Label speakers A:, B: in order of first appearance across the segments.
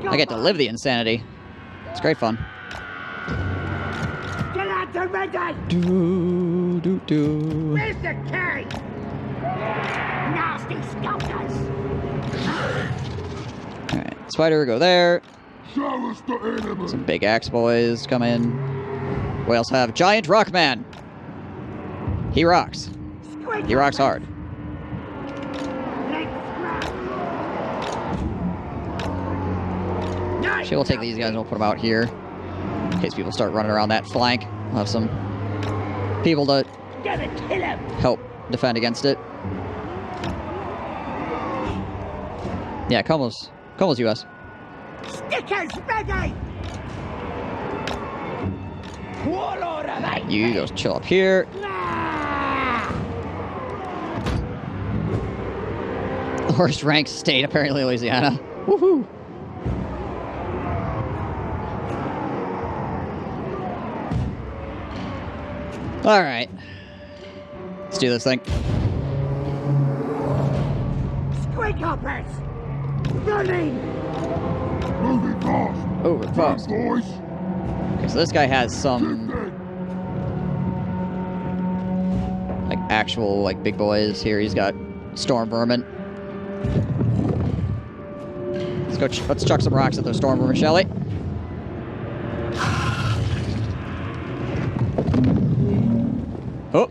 A: I get to live the insanity. It's great fun.
B: Get out the ready!
A: Do, do, do.
B: Where's the key? Nasty skulkers!
A: Alright, Spider, go there.
C: Show us the enemy.
A: Some big axe boys come in. We also have Giant Rockman. He rocks. He rocks hard. She will take these guys and we'll put them out here. In case people start running around that flank. We'll have some people to help defend against it. Yeah, Como's US.
B: Stickers ready!
A: You go chill up here. Worst ranked state, apparently, Louisiana. Woohoo! Alright. Let's do this thing.
B: Squig hoppers! Running!
C: Moving fast.
A: Over fast.
C: Boys.
A: Okay, so this guy has some like actual like big boys here. He's got storm vermin. Let's chuck some rocks at those storm vermin, shall we? Oh.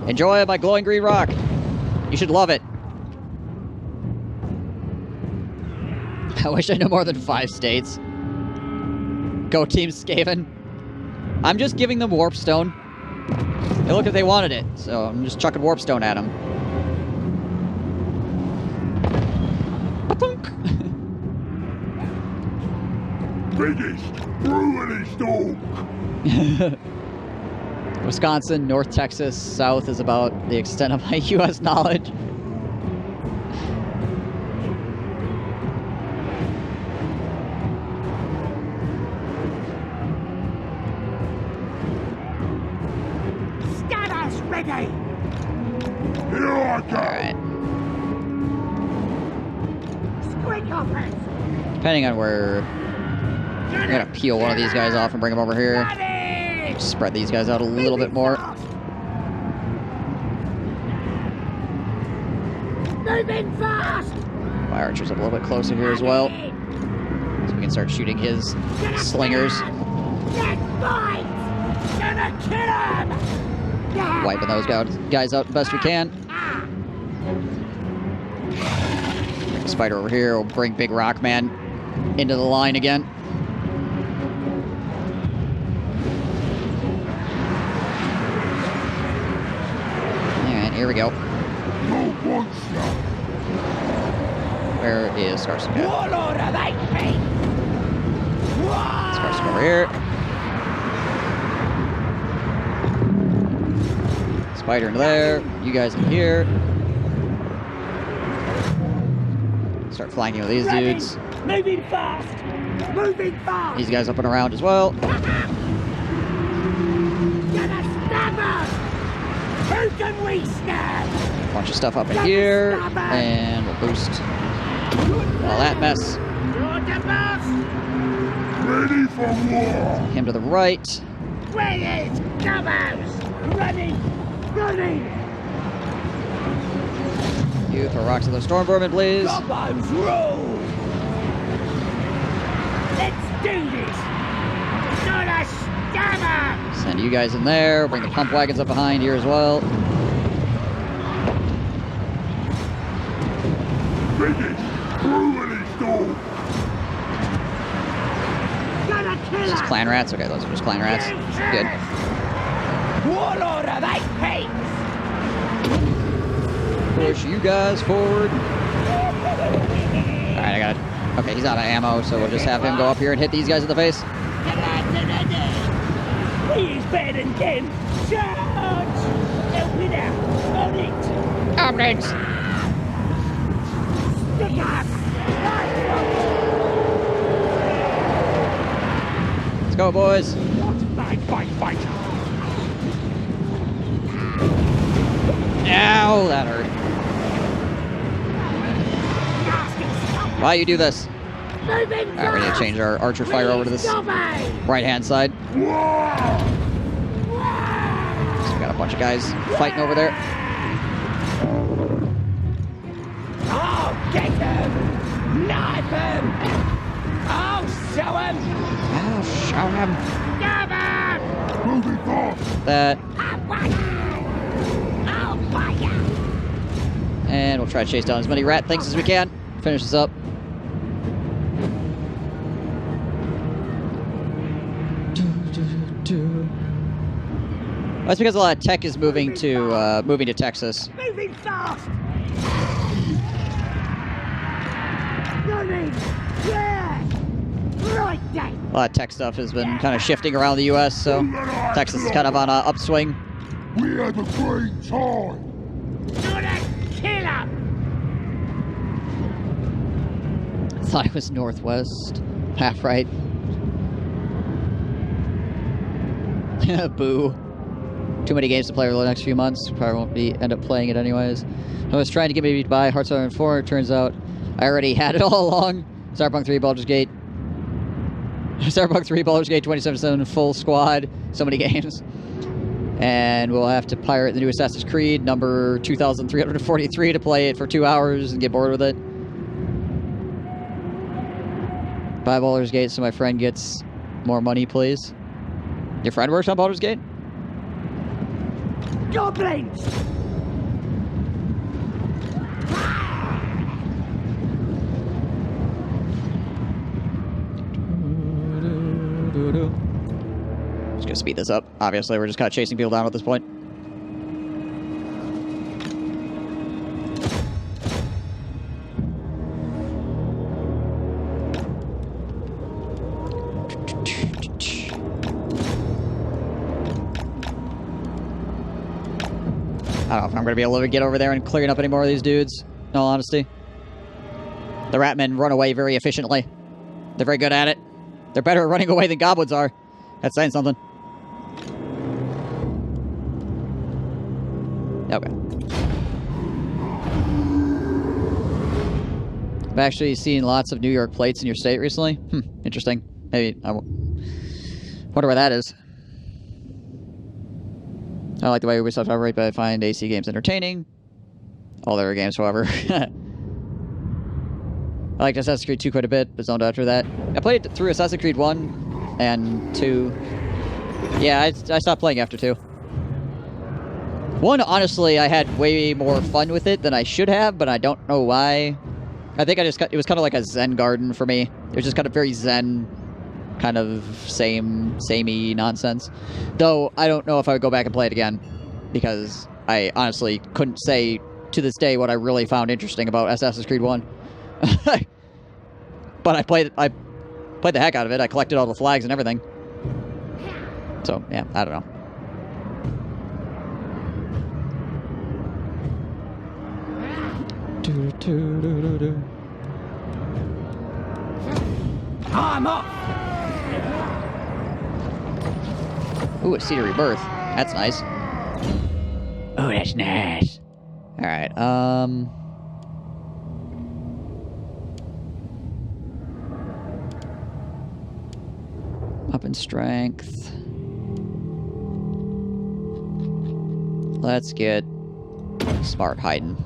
A: Enjoy my glowing green rock. You should love it. I wish I knew more than 5 states. Go Team Skaven. I'm just giving them Warpstone. They looked like they wanted it, so I'm just chucking Warpstone at them.
C: Biggest brewing storm.
A: Wisconsin, North Texas, South is about the extent of my U.S. knowledge.
B: Scatters ready!
C: Here I go.
A: Alright.
B: Squig hoppers!
A: Depending on where... I'm gonna peel one of these guys off and bring them over here.
B: Ready!
A: Spread these guys out a little bit more.
B: Moving fast!
A: My archer's up a little bit closer here as well. So we can start shooting his slingers.
B: Get bites! Gonna kill him!
A: Wiping those guys out the best we can. Bring the Spider over here. We'll bring Big Rock Man into the line again. Alright, here we go. Where is Scarsome? Scarsome over here. Spider in there. You guys in here. Start flanking with these dudes.
B: Moving fast! Moving fast!
A: These guys up and around as well.
B: Gonna stab us! Who can we stab?
A: Bunch of stuff up in here. And we'll boost all that mess.
B: You're the boss!
C: Ready for war.
A: Him to the right.
B: Where is Gobos? Running! Running!
A: You throw rocks at those storm vermin, please.
B: Gobos roll! Let's do this! Gonna stab us!
A: Send you guys in there. Bring the pump wagons up behind here as well.
C: Biggest brewing storm.
B: Gonna kill
A: This is
B: us!
A: clan rats. Okay, those are just clan rats. Good.
B: Warlord of eight pigs!
A: Push you guys forward. Alright, I got it. Okay, he's out of ammo, so we'll just have him go up here and hit these guys in the face.
B: He is better than them! Charge! Help it out! On it!
A: On it!
B: Stick up!
A: Let's go, boys.
B: Fight!
A: Ow, that hurt. Why you do this?
B: Moving
A: Alright, we need to change our archer fire over to this right-hand side. So we got a bunch of guys fighting over there.
B: Oh, get him! Knife him! Oh, show him!
A: Oh, show him.
B: Get him!
C: Moving fast.
A: That.
B: Oh, fire!
A: And we'll try to chase down as many rat things as we can. Finish this up. That's because a lot of tech is moving to Texas.
B: Moving fast! Running! Yeah! Right then!
A: A lot of tech stuff has been kind of shifting around the U.S., so Texas is kind of on an upswing.
C: We had a great time.
B: Not a killer!
A: I thought it was northwest. Half right. Boo. Too many games to play over the next few months. Probably won't end up playing it anyways. I was trying to get me to buy Hearthstone 4. It turns out I already had it all along. Cyberpunk 3, Baldur's Gate. Cyberpunk 3, Baldur's Gate 2077, full squad. So many games. And we'll have to pirate the new Assassin's Creed, number 2343, to play it for 2 hours and get bored with it. Buy Baldur's Gate so my friend gets more money, please. Your friend works on Baldur's Gate?
B: Goblins!
A: Just gonna speed this up. Obviously, we're just kind of chasing people down at this point. I don't know if I'm going to be able to get over there and clearing up any more of these dudes, in all honesty. The Ratmen run away very efficiently. They're very good at it. They're better at running away than goblins are. That's saying something. Okay. I've actually seen lots of New York plates in your state recently. Interesting. Maybe I wonder where that is. I like the way Ubisoft operate, but I find AC games entertaining. All their games, however. I liked Assassin's Creed 2 quite a bit, but zoned after that. I played through Assassin's Creed 1 and 2. Yeah, I stopped playing after 2. 1, honestly, I had way more fun with it than I should have, but I don't know why. I think it was kind of like a Zen garden for me. It was just kind of very Zen, kind of samey nonsense. Though, I don't know if I would go back and play it again, because I honestly couldn't say to this day what I really found interesting about Assassin's Creed 1. But I played the heck out of it. I collected all the flags and everything. So, yeah, I don't know.
B: I'm off!
A: Ooh, a Seed of Rebirth. That's nice.
B: Oh, that's nice.
A: Alright, up in strength. Let's get smart hiding.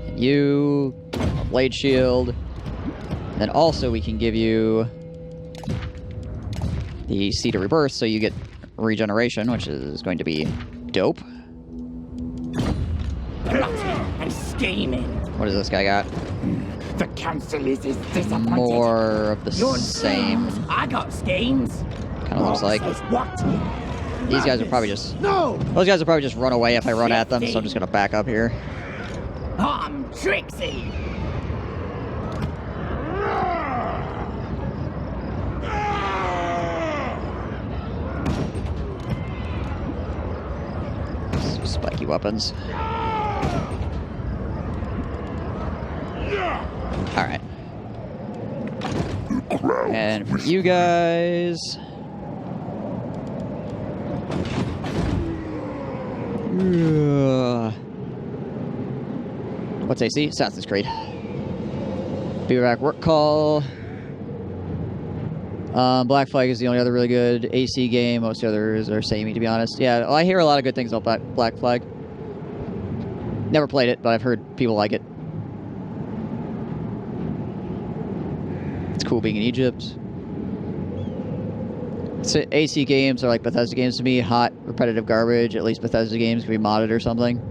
A: And you, a blade shield. And then also we can give you the Seed of Rebirth, so you get regeneration, which is going to be dope.
B: Plotting and scheming.
A: What does this guy got?
B: The council is disappointed.
A: More of the
B: You're
A: same.
B: schemes. I got schemes.
A: Kind of looks like.
B: Says what?
A: These guys will probably just...
B: No!
A: Those guys will probably just run away if I run at them, so I'm just going to back up here.
B: I'm Trixie.
A: Spiky weapons. Alright. And for you guys... What's AC? Assassin's Creed. Be back. Work call. Black Flag is the only other really good AC game. Most of the others are samey, to be honest. Yeah, well, I hear a lot of good things about Black Flag. Never played it, but I've heard people like it. It's cool being in Egypt. So AC games are like Bethesda games to me. Hot, repetitive garbage. At least Bethesda games can be modded or something.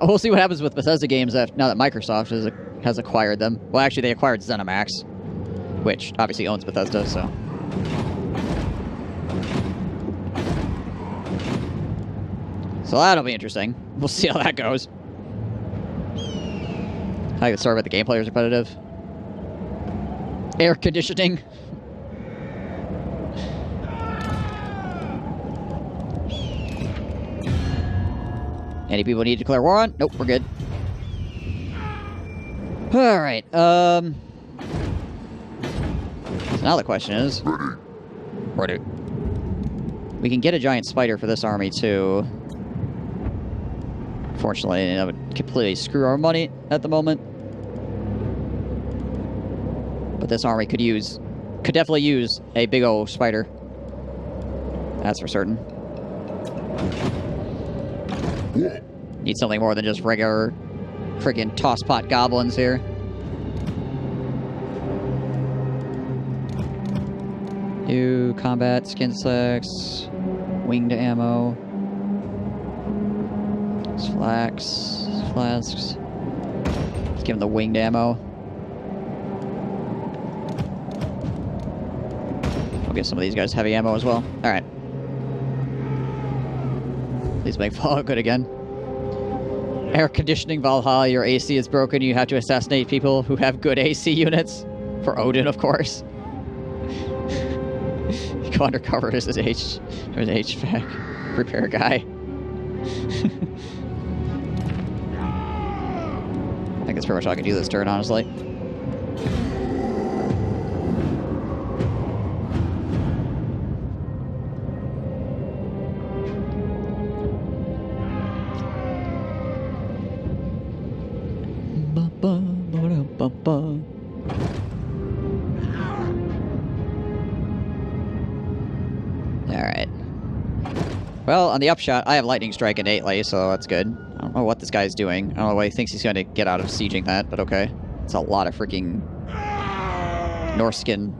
A: We'll see what happens with Bethesda games now that Microsoft has acquired them. Well, actually, they acquired ZeniMax, which obviously owns Bethesda, so... So that'll be interesting. We'll see how that goes. I can start with the gameplay is repetitive. Air conditioning. Any people need to declare war on? Nope, we're good. Alright, so now the question is... Ready. We can get a giant spider for this army, too. Fortunately, that would completely screw our money at the moment. But this army could definitely use a big old spider. That's for certain. Need something more than just regular friggin' tosspot goblins here. New combat, skin selects, winged ammo. Flasks. Let's give him the winged ammo. I'll give some of these guys heavy ammo as well. Alright. Please make Fallout good again. Air conditioning Valhalla, your AC is broken. You have to assassinate people who have good AC units. For Odin, of course. You go undercover as an HVAC repair guy. I think that's pretty much all I can do this turn, honestly. Alright. Well, on the upshot, I have Lightning Strike innately, so that's good. I don't know what this guy's doing. I don't know what he thinks he's going to get out of sieging that, but okay. It's a lot of freaking Norskin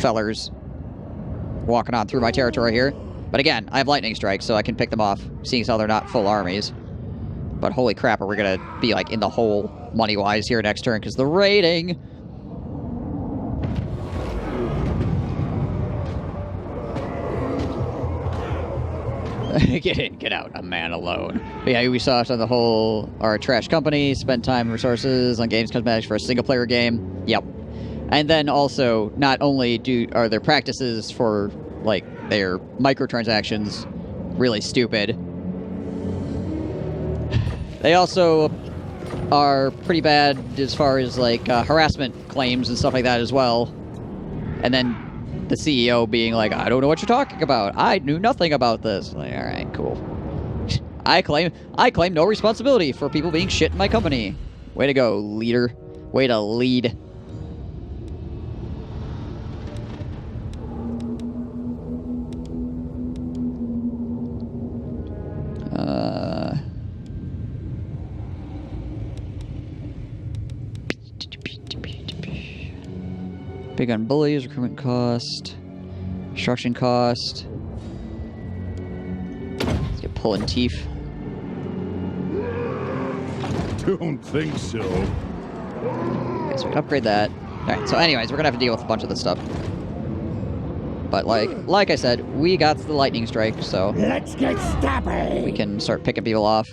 A: fellers walking on through my territory here. But again, I have Lightning Strike, so I can pick them off, seeing as how they're not full armies. But holy crap, are we going to be like in the hole money-wise here next turn, because the rating... Get in, get out, a man alone. But yeah, Ubisoft on the whole are a trash company, spend time and resources on games cosmetics for a single-player game. Yep. And then also, not only are their practices for, like, their microtransactions really stupid, they also are pretty bad as far as, like, harassment claims and stuff like that as well. And then the CEO being like, I don't know what you're talking about. I knew nothing about this. Like, all right, cool. I claim no responsibility for people being shit in my company. Way to go, leader. Way to lead. Big on bullies, recruitment cost, construction cost. Let's get pulling teeth.
C: Don't think so.
A: Okay, so we can upgrade that. Alright, so anyways, we're gonna have to deal with a bunch of this stuff. But like I said, we got the lightning strike, so
B: let's get stabby.
A: We can start picking people off.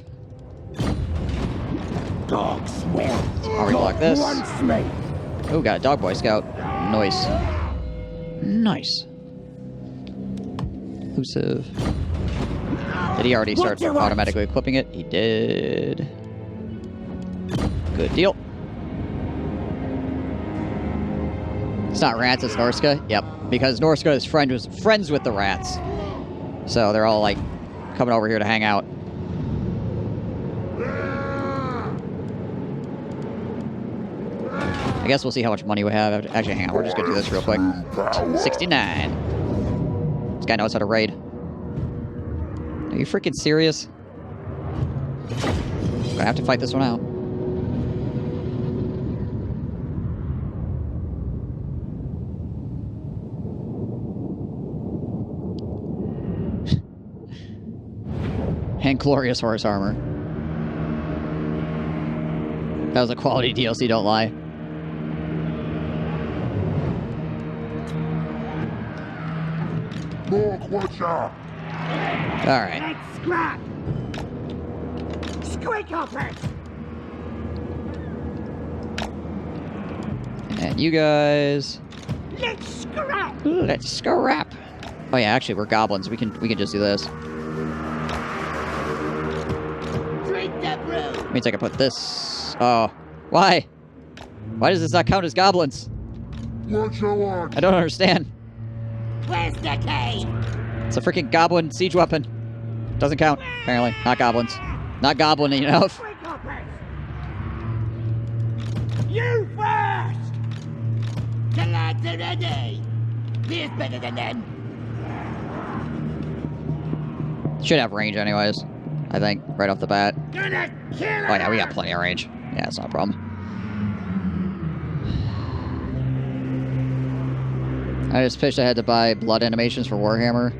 B: Dogs will.
A: I'll reblock this.
B: Me.
A: Oh, got a dog boy scout. Nice. Nice. Elusive. Did he already start automatically equipping it? He did. Good deal. It's not rats, it's Norska. Yep, because Norska is friends with the rats. So they're all, like, coming over here to hang out. I guess we'll see how much money we have. Actually, hang on. We're just going to do this real quick. 69. This guy knows how to raid. Are you freaking serious? I'm going to have to fight this one out. And glorious horse armor. That was a quality DLC, don't lie. Alright.
B: Let's scrap! Squeak hoppers!
A: And you guys...
B: Let's scrap!
A: Let's scrap! Oh yeah, actually, we're goblins. We can just do this.
B: Drink the brew!
A: Means I can put this... Oh. Why? Why does this not count as goblins? I don't understand.
B: Where's the cave?
A: It's a freaking goblin siege weapon. Doesn't count, apparently. Not goblins. Not goblin enough.
B: Squeak hoppers! You first! The lads are ready! Here's better than them.
A: Should have range anyways. I think, right off the bat.
B: Gonna kill her!
A: Oh yeah, we got plenty of range. Yeah, it's not a problem. I just pitched ahead to buy blood animations for Warhammer.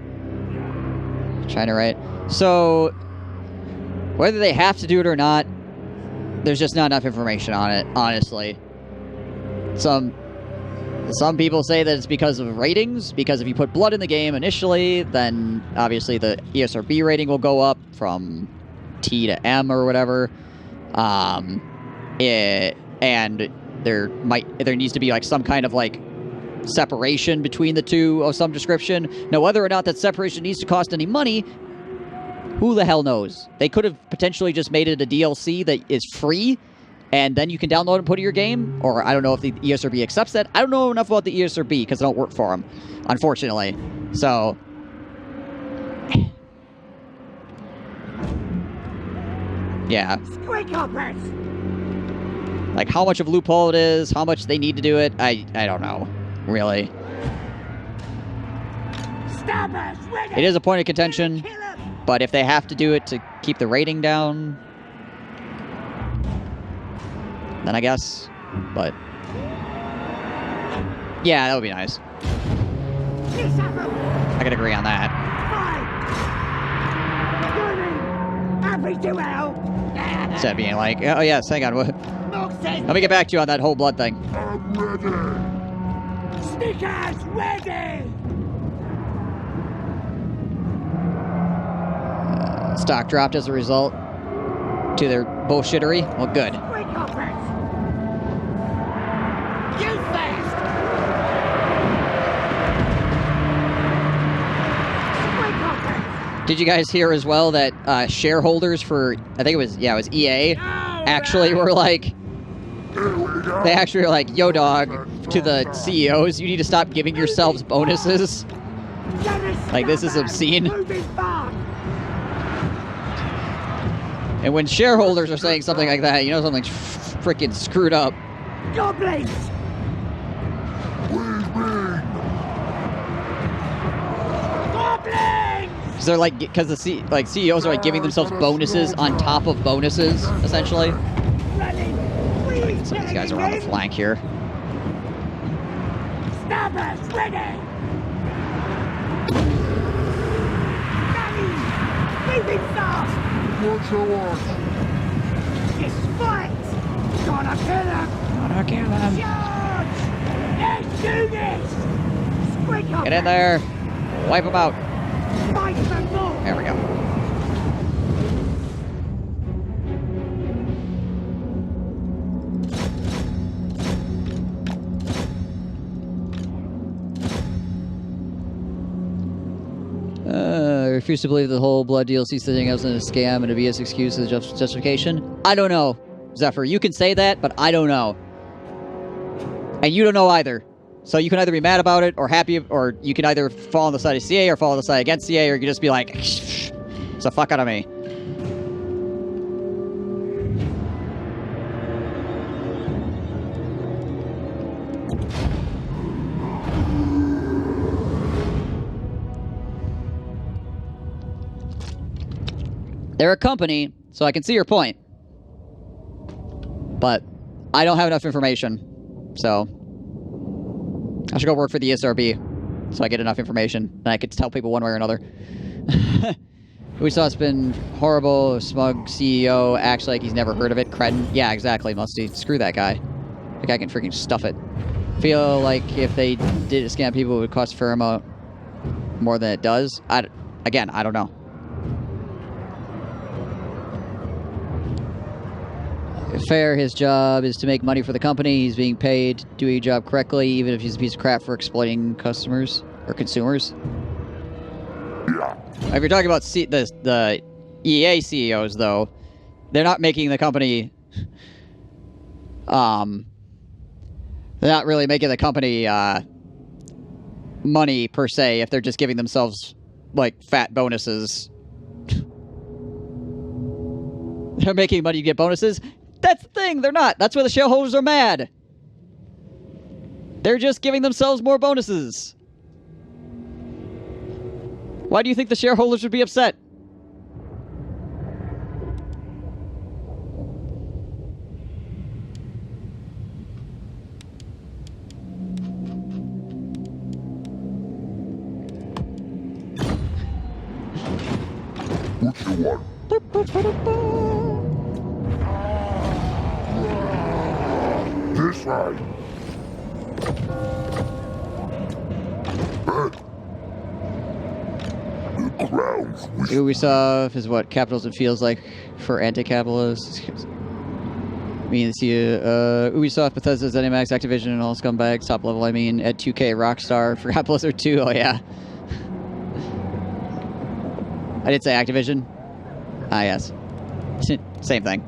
A: China, right? So, whether they have to do it or not, there's just not enough information on it, honestly. Some people say that it's because of ratings, because if you put blood in the game initially, then obviously the ESRB rating will go up from T to M or whatever. And there needs to be like some kind of like separation between the two of some description. Now, whether or not that separation needs to cost any money, who the hell knows? They could have potentially just made it a DLC that is free, and then you can download and put it in your game. Or I don't know if the ESRB accepts that. I don't know enough about the ESRB because I don't work for them, unfortunately. So, yeah.
B: Squeak hoppers!
A: Like how much of a loophole it is, how much they need to do it, I don't know. Really.
B: Stabbers ready!
A: It is a point of contention,
B: Kill 'em!
A: but if they have to do it to keep the rating down, then I guess. But yeah, that would be nice. I can agree on that.
B: Happy to help!
A: Instead of being like, oh yes, hang on, let me get back to you on that whole blood thing.
C: I'm ready.
B: Snickers ready!
A: Stock dropped as a result to their bullshittery. Well, good.
B: Squeak hoppers! You first! Squeak hoppers!
A: Did you guys hear as well that shareholders for, I think it was EA, actually were like, they actually were like, yo dog, to the CEOs, you need to stop giving yourselves bonuses. Like, this is obscene. And when shareholders are saying something like that, you know something's freaking screwed up.
B: Goblins! Goblins!
A: Because they're like, because the CEOs are like giving themselves bonuses on top of bonuses, essentially.
B: Running!
A: Get some of these guys around the flank here.
B: Stabbers ready! Running! Moving fast!
C: What's your watch?
B: This fight! Gonna kill him!
A: Gonna kill him.
B: Charge! Let's do this! Squeak up!
A: Get in there. Wipe them out.
B: Fight for more!
A: There we go. I refuse to believe the whole blood DLC thing was a scam and a BS excuse as justification. I don't know, Zephyr. You can say that, but I don't know. And you don't know either. So you can either be mad about it or happy, or you can either fall on the side of CA or fall on the side against CA, or you can just be like, so fuck out of me. They're a company, so I can see your point. But I don't have enough information, so I should go work for the ESRB so I get enough information and I could tell people one way or another. Ubisoft's been horrible. Smug CEO acts like he's never heard of it. Cretin. Yeah, exactly, Musty. Screw that guy. That guy can freaking stuff it. Feel like if they did scam people, it would cost a fair amount more than it does. Again, I don't know. Fair, his job is to make money for the company. He's being paid to do a job correctly, even if he's a piece of crap for exploiting customers or consumers.
C: Yeah.
A: If you're talking about the EA CEOs, though, they're not making the company. They're not really making the company money per se if they're just giving themselves like fat bonuses. They're making money to get bonuses. That's the thing, they're not. That's why the shareholders are mad. They're just giving themselves more bonuses. Why do you think the shareholders would be upset?
C: What you want? This way. Bed. The crowns.
A: Ubisoft is what capitalism feels like for anti-capitalists. I mean, see, Ubisoft, Bethesda, ZeniMax, Activision, and all scumbags. Top level, I mean, at 2K, Rockstar, forgot Blizzard 2, oh yeah. I did say Activision. Ah, yes. Same thing.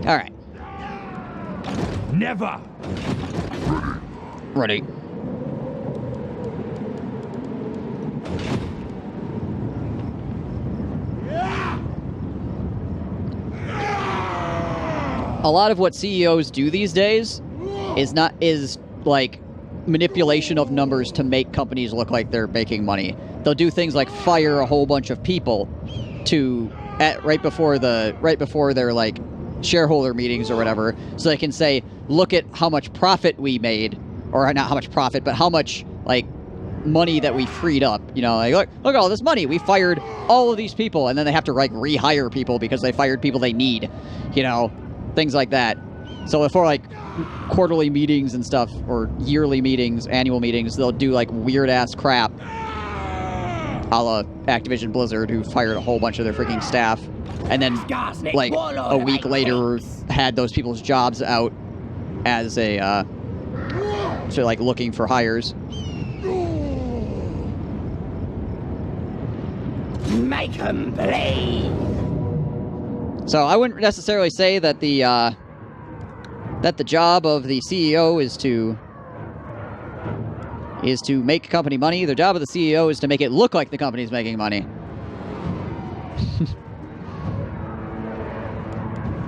A: All right.
B: Never.
A: Ready. A lot of what CEOs do these days is like manipulation of numbers to make companies look like they're making money. They'll do things like fire a whole bunch of people right before their like shareholder meetings or whatever, so they can say, look at how much profit we made, or not how much profit, but how much like money that we freed up. You know, like look at all this money, we fired all of these people, and then they have to like rehire people because they fired people they need, you know, things like that. So for like quarterly meetings and stuff, or yearly meetings, annual meetings, they'll do like weird ass crap a la Activision Blizzard, who fired a whole bunch of their freaking staff, and then like a week later had those people's jobs out as a so like looking for hires.
B: Make 'em bleed.
A: So I wouldn't necessarily say that the job of the CEO is to make company money. The job of the CEO is to make it look like the company's making money.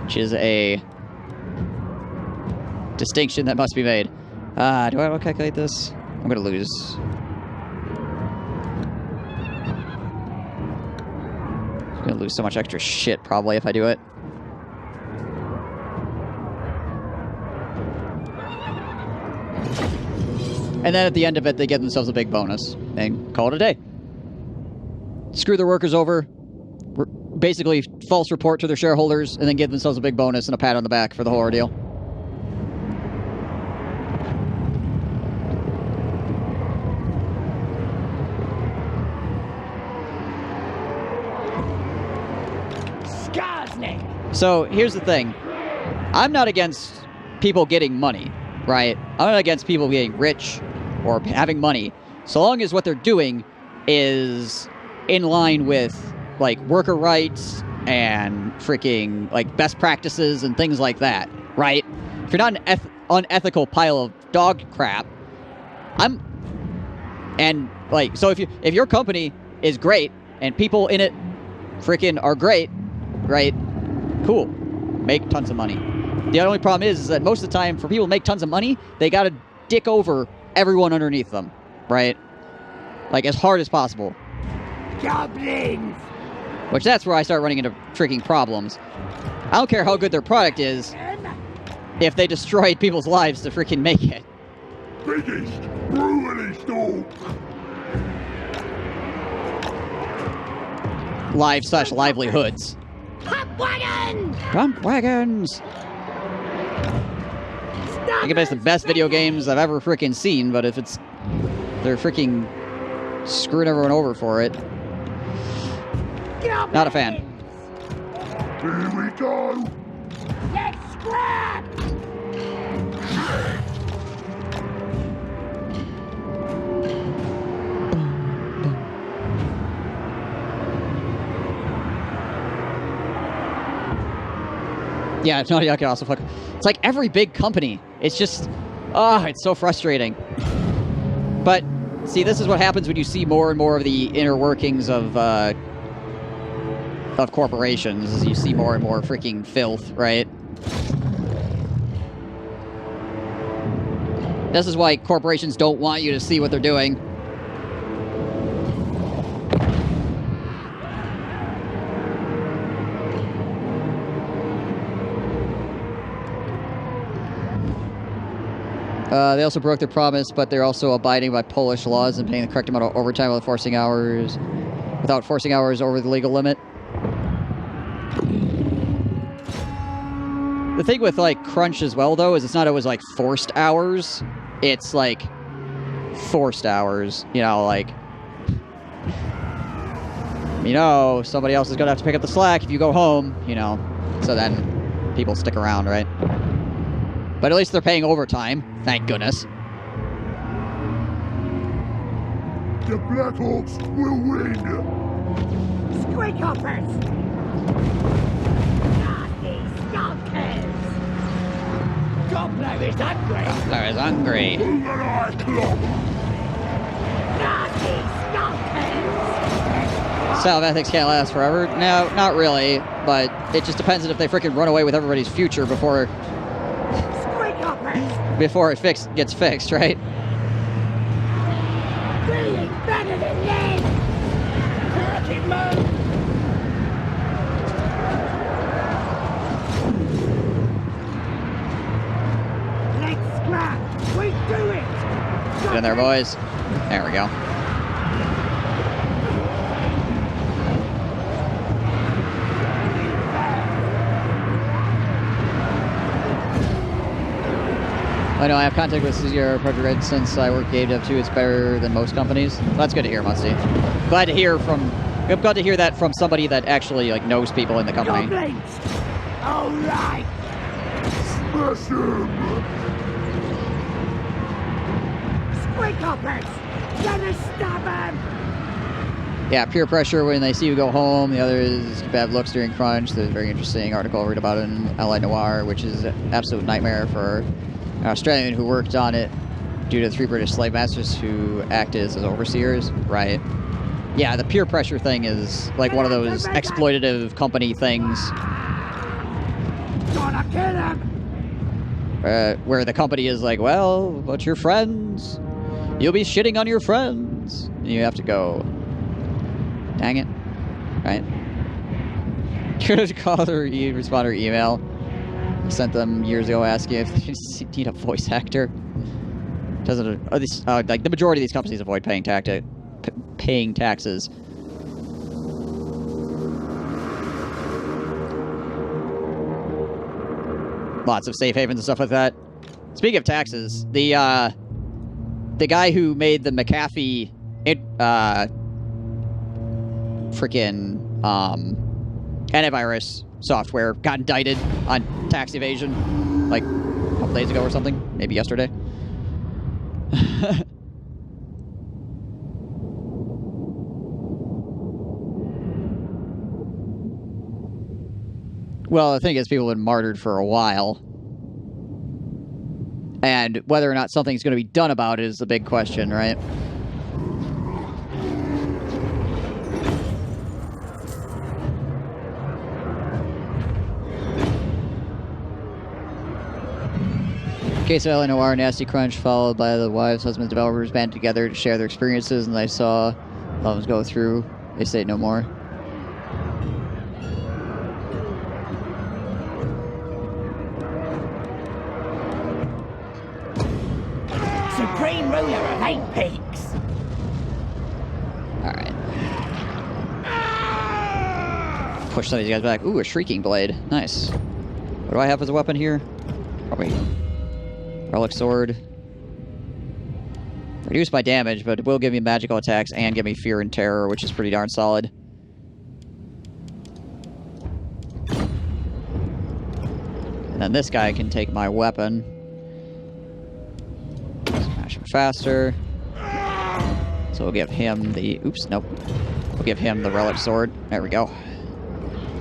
A: Which is a distinction that must be made. Do I want to calculate this? I'm going to lose. I'm going to lose so much extra shit, probably, if I do it. And then at the end of it, they get themselves a big bonus and call it a day. Screw their workers over, basically false report to their shareholders, and then give themselves a big bonus and a pat on the back for the whole ordeal. So here's the thing. I'm not against people getting money, right? I'm not against people getting rich or having money, so long as what they're doing is in line with like worker rights and freaking like best practices and things like that, right? If you're not an unethical pile of dog crap, And like, so if your company is great and people in it freaking are great, right? Cool, make tons of money. The only problem is that most of the time, for people to make tons of money, they gotta dick over everyone underneath them, right? Like, as hard as possible.
B: Goblins!
A: Which that's where I start running into freaking problems. I don't care how good their product is, if they destroyed people's lives to freaking make it.
C: Biggest brewery store.
A: Live/livelihoods.
B: Pump wagons!
A: Pump wagons! I think it's the best video games I've ever freaking seen, but if it's... they're freaking screwing everyone over for it.
B: Goblins!
A: Not a fan.
C: Here we go.
B: Let's scrap!
A: Yeah, Naughty Dog can also fuck. It's like every big company. It's just, it's so frustrating. But see, this is what happens when you see more and more of the inner workings of corporations. Is you see more and more freaking filth, right? This is why corporations don't want you to see what they're doing. They also broke their promise, but they're also abiding by Polish laws and paying the correct amount of overtime without forcing hours over the legal limit. The thing with, like, crunch as well, though, is it's not always, like, forced hours. It's, like, forced hours. You know, like... you know, somebody else is gonna have to pick up the slack if you go home, you know. So then people stick around, right? But at least they're paying overtime. Thank goodness.
C: The Blackhawks will win.
B: Squig hoppers! Nasty stalkers! Gobbler is hungry!
A: Gobbler is hungry.
C: Nasty
B: Nasty stalkers!
A: Style of ethics can't last forever. No, not really. But it just depends on if they freaking run away with everybody's future before it gets fixed, right?
B: Really better than them! Cracking mode! Let's scrap! We do it!
A: Get in there, boys. There we go. I know I have contact with your project since I work game dev too. It's better than most companies. That's good to hear, Muncie. I'm glad to hear that from somebody that actually like knows people in the company.
B: Goblins! All right!
C: Smash him.
B: Squig hoppers! Let us stop them!
A: Yeah, peer pressure when they see you go home. The other is bad looks during crunch. There's a very interesting article I read about it in LA Noir, which is an absolute nightmare for an Australian who worked on it due to 3 British slave masters who acted as overseers, right? Yeah, the peer pressure thing is like one of those exploitative company things.
B: Gonna kill him!
A: Where the company is like, well, but your friends, you'll be shitting on your friends. And you have to go, dang it, right? Could call or respond to her email. Sent them years ago asking if they need a voice actor. Doesn't like the majority of these companies avoid paying taxes. Lots of safe havens and stuff like that. Speaking of taxes, the guy who made the McAfee freaking antivirus software got indicted on tax evasion like a couple days ago or something, maybe yesterday. Well, the thing is, people have been martyred for a while. And whether or not something's going to be done about it is the big question, right? Case of LA Noir, Nasty Crunch, followed by the wives, husbands, developers band together to share their experiences, and I saw lovers go through. They say no more.
B: Supreme ruler of 8 peaks.
A: Alright. Push some of these guys back. Ooh, a Shrieking Blade. Nice. What do I have as a weapon here? Probably Relic Sword. Reduce my damage, but it will give me magical attacks and give me Fear and Terror, which is pretty darn solid. And then this guy can take my weapon. Smash him faster. So we'll give him the... Oops, nope. We'll give him the Relic Sword. There we go.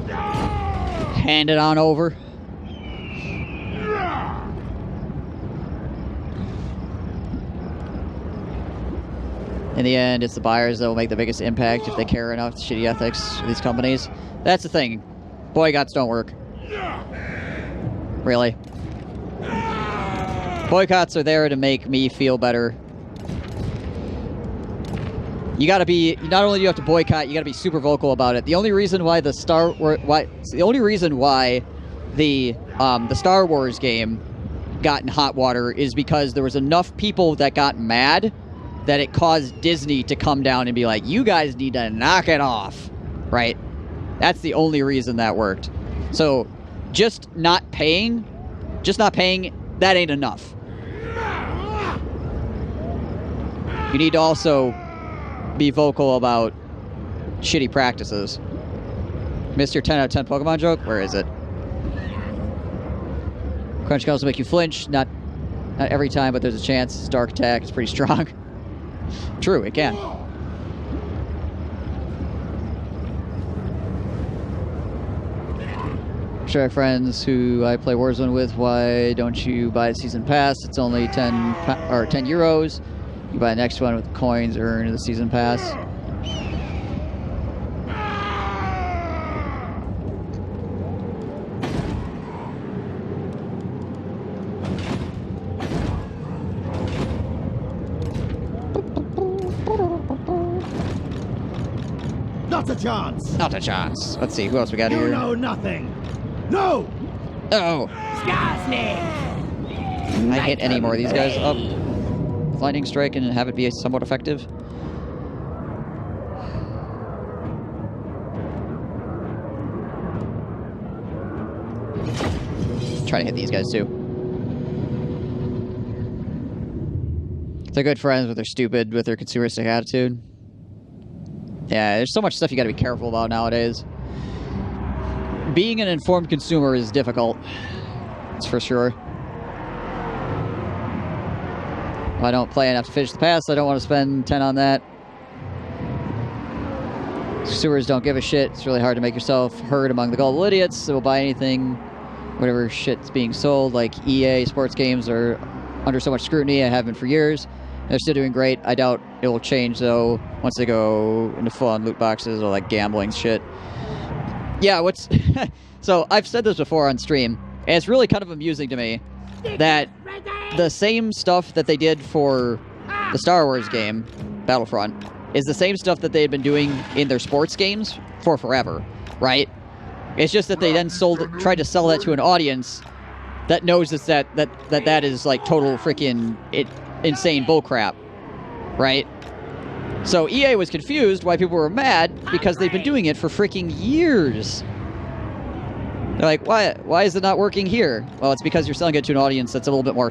A: Hand it on over. In the end, it's the buyers that will make the biggest impact if they care enough. Shitty ethics of these companies. That's the thing. Boycotts don't work. Really. Boycotts are there to make me feel better. You gotta be, not only do you have to boycott, you gotta be super vocal about it. The only reason why the Star Wars game got in hot water is because there was enough people that got mad that it caused Disney to come down and be like, you guys need to knock it off, right? That's the only reason that worked. So, just not paying, that ain't enough. You need to also be vocal about shitty practices. Missed your 10 out of 10 Pokemon joke? Where is it? Crunch can also make you flinch. Not every time, but there's a chance. Dark attack is pretty strong. True, it can. Sure, friends who I play Warzone with, why don't you buy a season pass? It's only 10 euros. You buy the next one with coins earned in the season pass.
D: Not a chance.
A: Not a chance. Let's see, who else we got
D: You
A: here?
D: know nothing. No.
A: Oh,
B: Skarsnik!
A: I hit any more of these guys up with Lightning Strike and have it be somewhat effective. Try to hit these guys too. They're good friends, but they're stupid with their consumeristic attitude. Yeah, there's so much stuff you gotta be careful about nowadays. Being an informed consumer is difficult. That's for sure. If I don't play enough to finish the pass, I don't want to spend 10 on that. Consumers don't give a shit. It's really hard to make yourself heard among the gullible idiots that will buy anything, whatever shit's being sold. Like EA sports games are under so much scrutiny. I have been for years. They're still doing great. I doubt it will change, though, once they go into full-on loot boxes or, like, gambling shit. Yeah, what's... So, I've said this before on stream, and it's really kind of amusing to me that the same stuff that they did for the Star Wars game, Battlefront, is the same stuff that they had been doing in their sports games for forever, right? It's just that they then tried to sell that to an audience that knows that is, like, total freaking... insane bullcrap, right? So EA was confused why people were mad because they've been doing it for freaking years. They're like, why is it not working here? Well, it's because you're selling it to an audience that's a little bit more,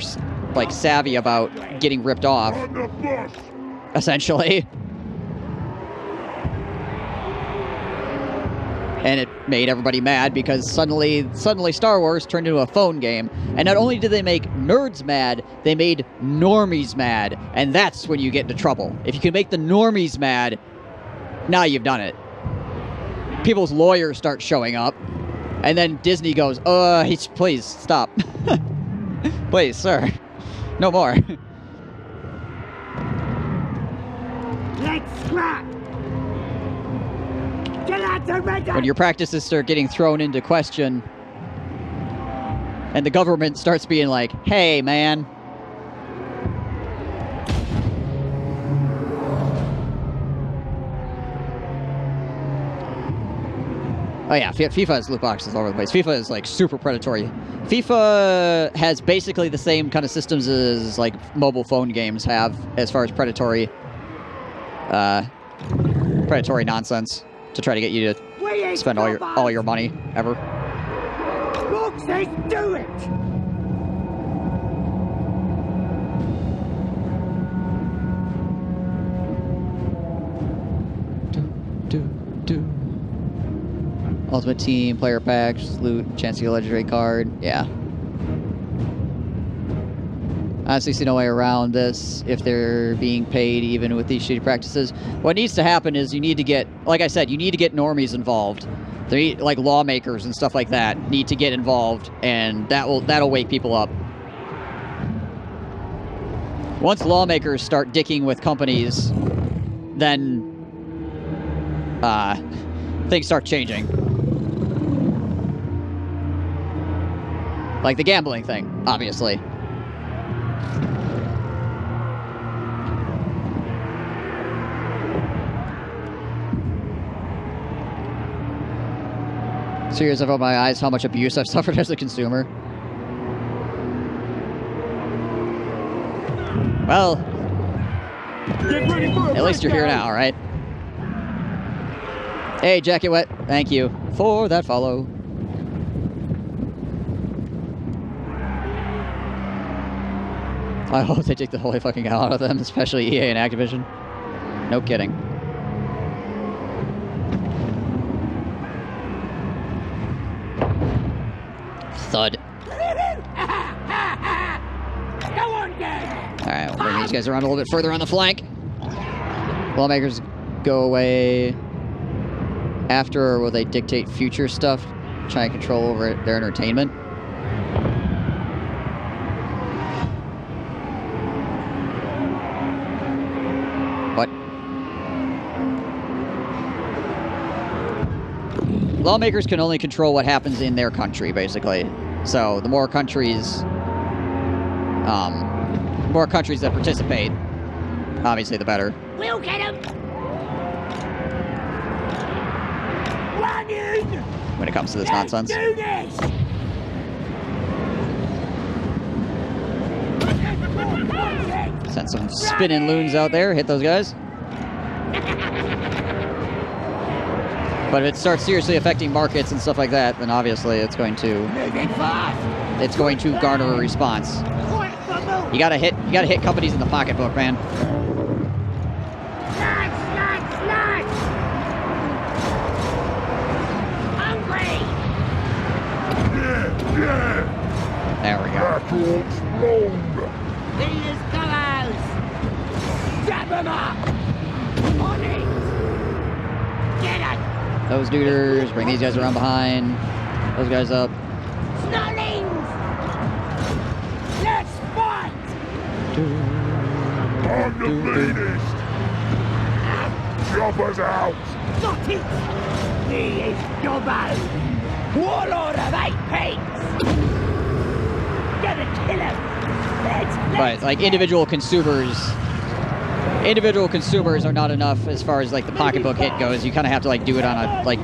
A: like, savvy about getting ripped off,
C: On the bus.
A: essentially. And it made everybody mad because suddenly Star Wars turned into a phone game. And not only did they make nerds mad, they made normies mad. And that's when you get into trouble. If you can make the normies mad, now you've done it. People's lawyers start showing up. And then Disney goes, please, stop. Please, sir. No more.
B: Let's scrap! Get out the red.
A: When your practices start getting thrown into question, And the government starts being like, hey, man. Oh yeah, FIFA has loot boxes all over the place. FIFA is like super predatory. FIFA has basically the same kind of systems as like mobile phone games have as far as predatory nonsense to try to get you to spend all your money ever.
B: Look, says do it!
A: Do. Ultimate Team, player packs, loot, chance to get a legendary card. Yeah. Honestly, see no way around this if they're being paid even with these shitty practices. What needs to happen is you need to get, like I said, you need to get normies involved. They, like lawmakers and stuff like that need to get involved, and that'll wake people up. Once lawmakers start dicking with companies, then things start changing. Like the gambling thing, obviously. Serious about my eyes, how much abuse I've suffered as a consumer. Well, at least you're here now, right? Hey, Jacket Wet, thank you for that follow. I hope they take the holy fucking hell out of them, especially EA and Activision. No kidding. Thud. Alright, we'll bring these guys around a little bit further on the flank. Lawmakers go away after, or will they dictate future stuff? Try and control over their entertainment? What? Lawmakers can only control what happens in their country, basically. So the more countries that participate, obviously the better.
B: We'll get him. Running.
A: When it comes to this nonsense.
B: Do this.
A: Send some spinning loons out there, hit those guys. But if it starts seriously affecting markets and stuff like that, then obviously it's going to garner a response. You gotta hit companies in the pocketbook, man.
B: Lads! Hungry!
C: Yeah!
A: There we go.
C: Battle's wrong!
B: Leaders fellows! Strap them up! On it! Get it!
A: Those duders, bring these guys around behind. Those guys up.
B: Snollings! Let's fight!
C: I'm the meanest! Choppers out!
B: Got it! He is Dobbo! Warlord of 8 pigs! Gonna kill him!
A: But like individual consumers are not enough as far as like the pocketbook hit goes. You kind of have to like do it on a like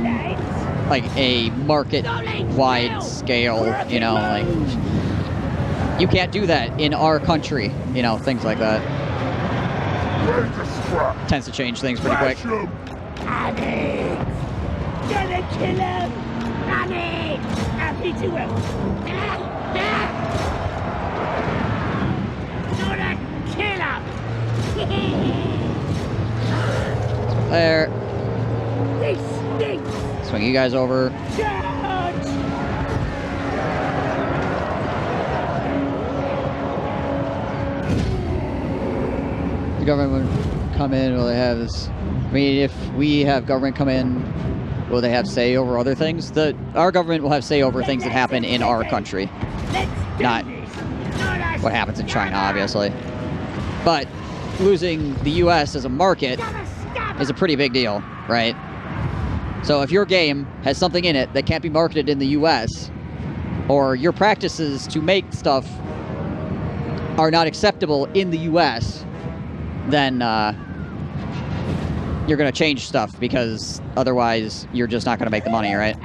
A: a market-wide scale, you know, like you can't do that in our country, you know, things like that.
C: Ready to scrap!
A: Tends to change things pretty quick.
C: Smash 'em.
B: Have it! Gonna kill him! Have it! Happy to help! Not a killer!
A: There.
B: This stinks!
A: Swing you guys over.
B: Charge!
A: The government would come in, will they have this? I mean, if we have government come in, will they have say over other things? Our government will have say over things that happen in our country. Not what happens in China, obviously. But losing the US as a market is a pretty big deal, right? So if your game has something in it that can't be marketed in the US, or your practices to make stuff are not acceptable in the US, then you're going to change stuff, because otherwise you're just not going to make the money, right?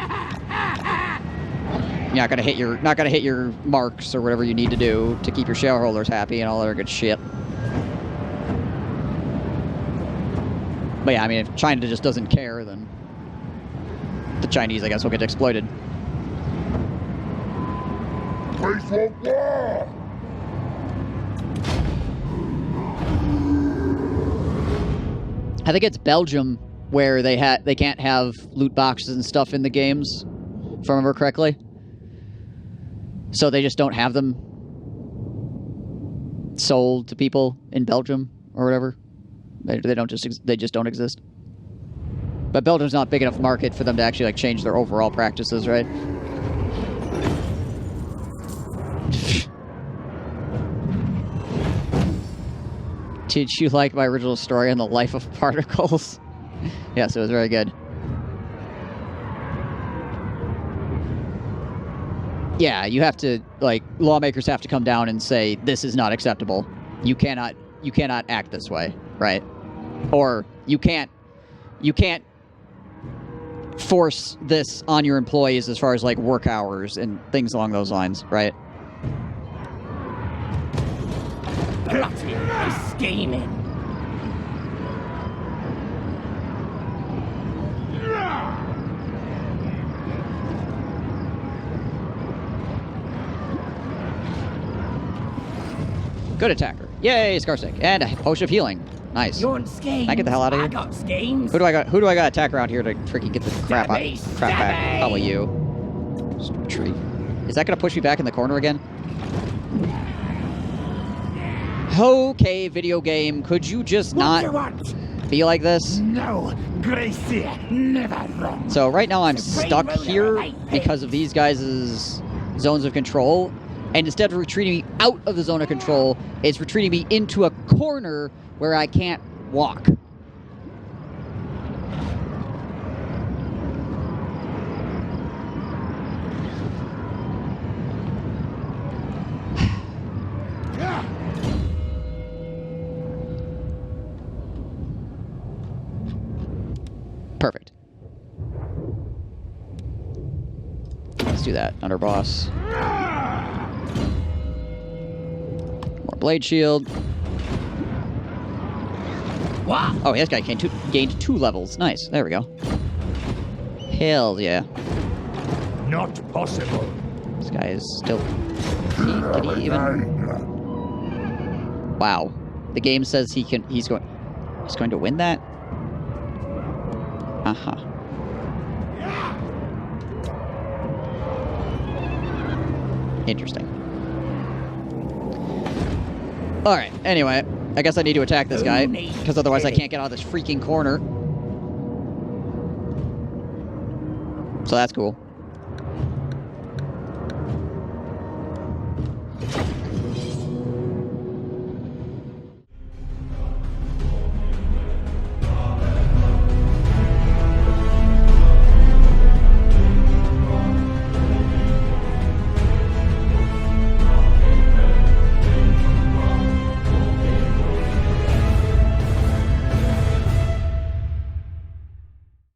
A: You're not going to hit your marks or whatever you need to do to keep your shareholders happy and all that good shit. But yeah, I mean, if China just doesn't care, then the Chinese, I guess, will get exploited.
C: Place for war!
A: I think it's Belgium where they can't have loot boxes and stuff in the games, if I remember correctly. So they just don't have them sold to people in Belgium or whatever. They just don't exist. But Belgium's not a big enough market for them to actually like change their overall practices, right? Did you like my original story on the life of particles? Yes, it was very good. Yeah, you have to, like, lawmakers have to come down and say, this is not acceptable. You cannot act this way, right? Or you can't force this on your employees as far as, like, work hours and things along those lines, right?
B: Plotting and scheming.
A: Good attacker. Yay, Scarstick. And a potion of healing. Nice.
B: You want schemes?
A: Can I get the hell out of here?
B: I got schemes.
A: Who do I got attack around here to freaking get the crap back? Probably you. Just retreat. Is that gonna push me back in the corner again? Okay, video game. Could you just
B: What do you
A: not
B: want?
A: be like this?
B: No, Gracie, never wrong.
A: So right now I'm
B: Supreme
A: stuck
B: ruler
A: here
B: of 8
A: because of these guys' zones of control. And instead of retreating me out of the zone of control, it's retreating me into a corner where I can't walk. Perfect. Let's do that. Under boss. More blade shield.
B: What?
A: Oh, this guy gained 2 levels. Nice. There we go. Hell yeah.
C: Not possible.
A: This guy is still... Can he even... Wow. The game says he's going to win that? Uh-huh. Interesting. Alright, anyway. I guess I need to attack this guy, because otherwise I can't get out of this freaking corner. So that's cool.